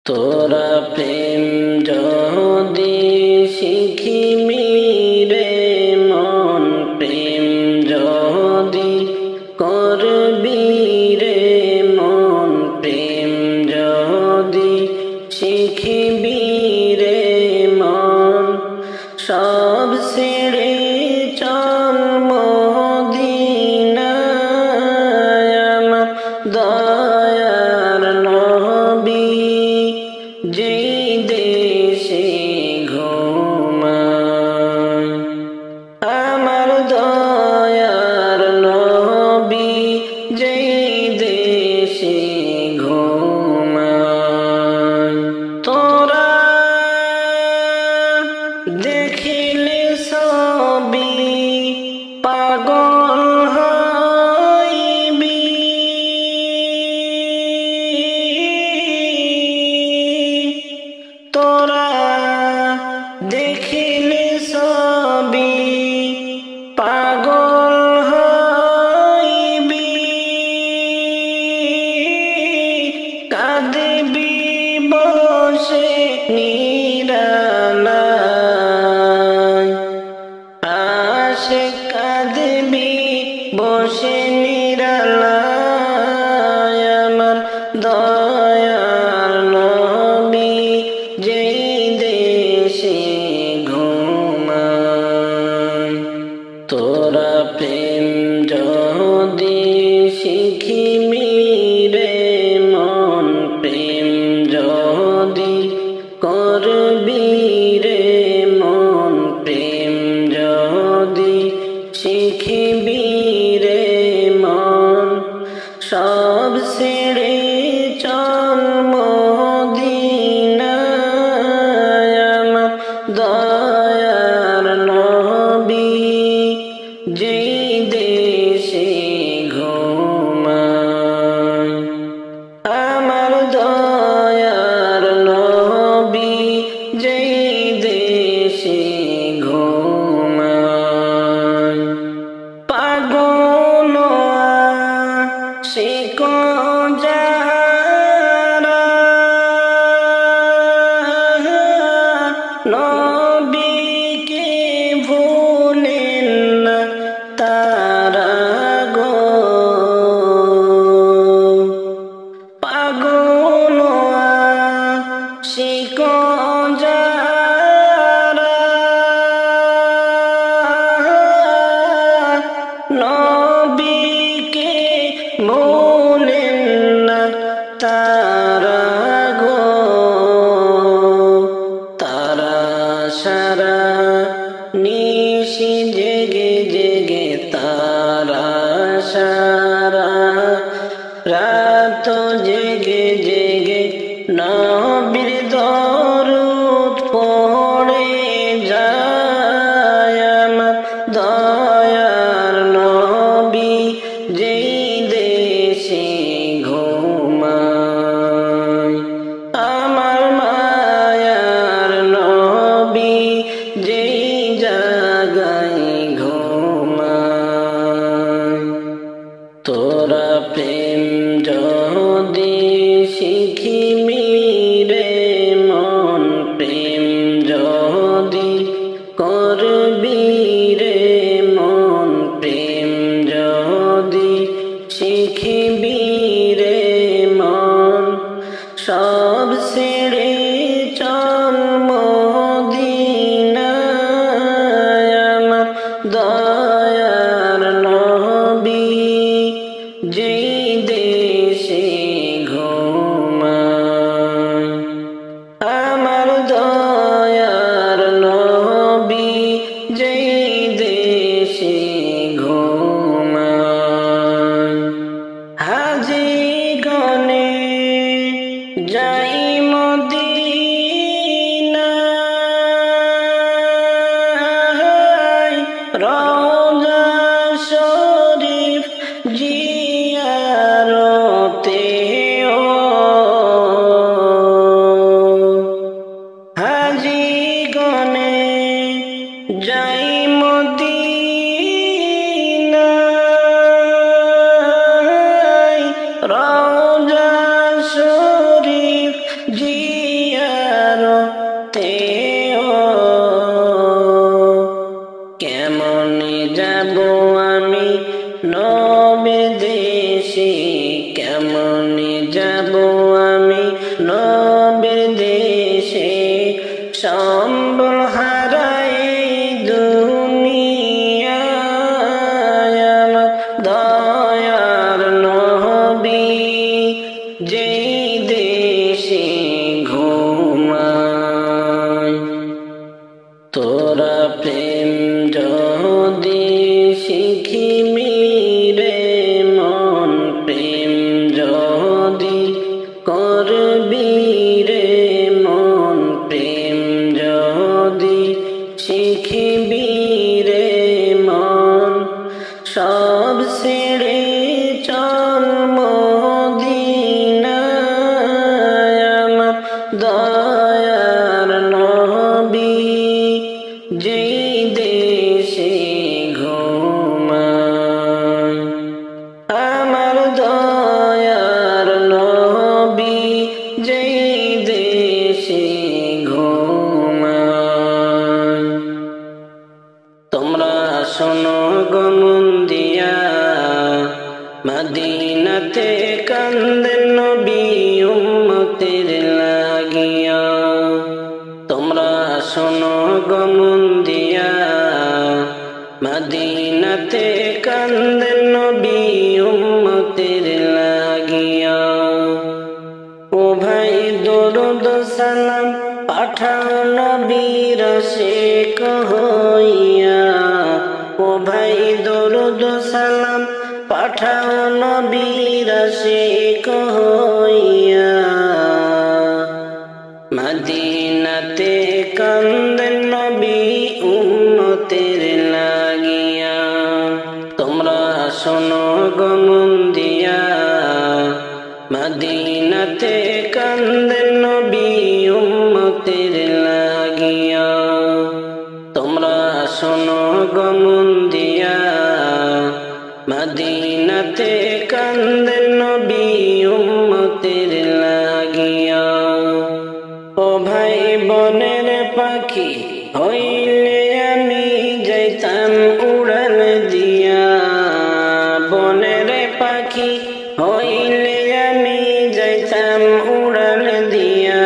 তোরা প্রেম যদি শিখিবি রে মন, প্রেম যদি করবি রে মন, প্রেম যদি শিখিবি রে মন, সব ছেড়ে চল মদিনায় আমার দয়ার নবী যেই দেশে ঘুমায়। আমার দয়ার নবী যেই দেশে ঘুমায়। তোরা দেখিলে ছবি পাগল হইবি, তোরা দেখিলে ছবি পাগল হইবি, কাঁদিবি বসে নিরালায়, আশিক কাঁদিবি বসে নিরালায়। আমার দয়ার নবী যেই দেশে ঘুমায়। তোরা প্রেম যদি শিখিবি রে মন, প্রেম যদি করবি রে মন, প্রেম যদি শিখিবি রে মন, সব ছেড়ে চল মদিনায় আমার দয়ার নবী যেই দেশে ঘুমায়। আমার দয়ার নবী যেই দেশে ঘুমায়। পাগল আশিক যারা নবীকে ভুলেন না তারা গো, পাগল আশিক যারা নবীকে ভুলেন না তারা গো, তারা সারা নিশি জেগে জেগে, তারা সারা রাত জেগে জেগে নবীর দরুদ পড়ে যায়। আমার দয়ার নবী যেই দেশে ঘুমায়। আমার মায়ার নবী যেই জায়গায় ঘুমায়। তোরা প্রেম যদি শিখিবি রে মন, প্রেম যদি করবি রে মন, প্রেম যদি শিখিবি রে মন, সব ছেড়ে চল মদিনায় আমার দয়ার নবী যেই দেশে ঘুমায়। আমার দয়ার নবী যেই দেশে ঘুমায়। হাজি গনে যাই মদিনায়, রওজা শরীফ জিয়ারতে ও হাজি গনে যাই মদিনায়, রওজা শরীফ নবীর দেশে সম্বল হারায় দুনিয়ায় আমার দয়ার নবী যেই দেশে ঘুমায়। তোরা প্রেম যদি শিখিবি রে মন, প্রেম যদি করবি রে মন, প্রেম যদি শিখিবি রে মন, সব ছেড়ে চল মদিনায় আমার দয়ার নবী যেই দেশে ঘুমায়। আমার দয়ার নবী যেই দেশে ঘুমায়। তোমরা শোনো গো মন দিয়া, মদিনাতে কান্দেন নবী উম্মতের লাগিয়া। তোমরা শোনো গো মন দিয়া, মদিনাতে কান্দেন নবী উম্মতের লাগিয়া। ও ভাই দরুদ সালাম পাঠাও নবীর আশিক হইয়া। ও ভাই দরুদ সালাম পাঠাও নবীর আশিক হইয়া। মদিনাতে কান্দেন নবী উম্মতের লাগিয়া। তোমরা শোনো গো মন দিয়া, মদিনাতে কান্দেন নবী উম্মতের লাগিয়া। তোমরা শোনো গো মন দিয়া, মদিনাতে কান্দেন নবী উম্মতের লাগিয়া। ও ভাই বনের পাখি হইলে আমি যাইতাম উড়াল দিয়া। বনের পাখি হইলে আমি যাইতাম উড়াল দিয়া।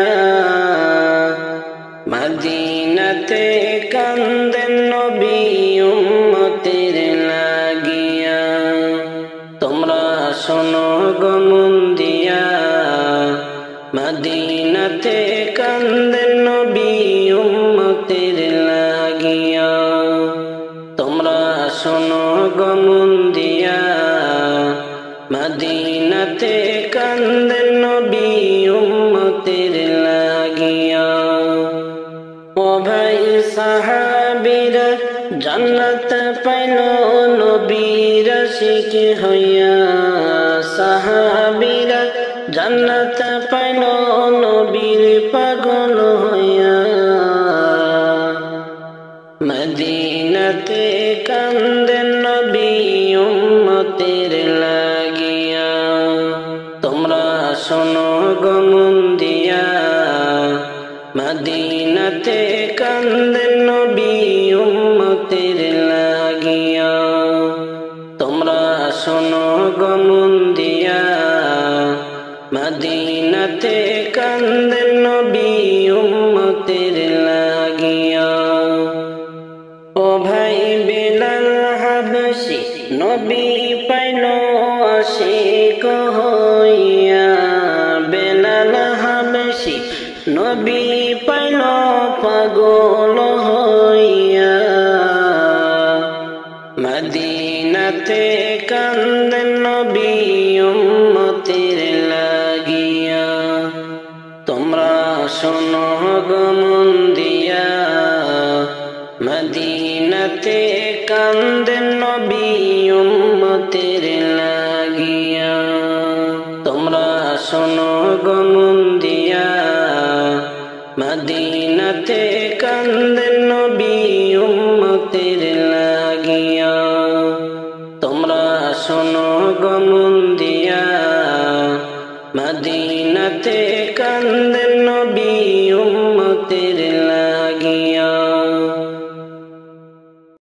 মদিনাতে কান্দেন নবী উম্মতের লাগিয়া। তোমরা শোনো গো মন দিয়া, মদিনাতে কান্দেন নবী উম্মতের লাগিয়া। তোমরা শোনো গো মন দিয়া, মদিনাতে কান্দেন নবী উম্মতের লাগিয়া। ও ভাই সাহাবীরা জান্নাত পাইল নবীর আশিক হইয়া। সাহাবীরা জান্নাত পাইল নবীর পাগল হইয়া। মদিনাতে কান্দেন নবী উম্মতের লাগিয়া। তোমরা শোনো গো মন দিয়া, মদিনাতে কান্দেন নবী উম্মতের লাগিয়া। তোমরা শোনো গো মন দিয়া, মদিনাতে কান্দেন নবী উম্মতের লাগিয়া। ও ভাই বেলাল হাবশী নবী পাইল আশিক হইয়া। বেলাল হাবশী নবী পাইল পাগল হইয়া। মদিনাতে কান্দেন নবী উম্মতের লাগিয়া। তোমরা শোনো গো মন দিয়া, মদিনাতে কান্দেন নবী উম্মতের লাগিয়া। তোমরা শোনো গো মন দিয়া, মদিনাতে কান্দেন নবী উম্মতের লাগিয়া। তোমরা শোনো গো মন দিয়া, মদিনাতে কান্দেন নবী উম্মতের লাগিয়া।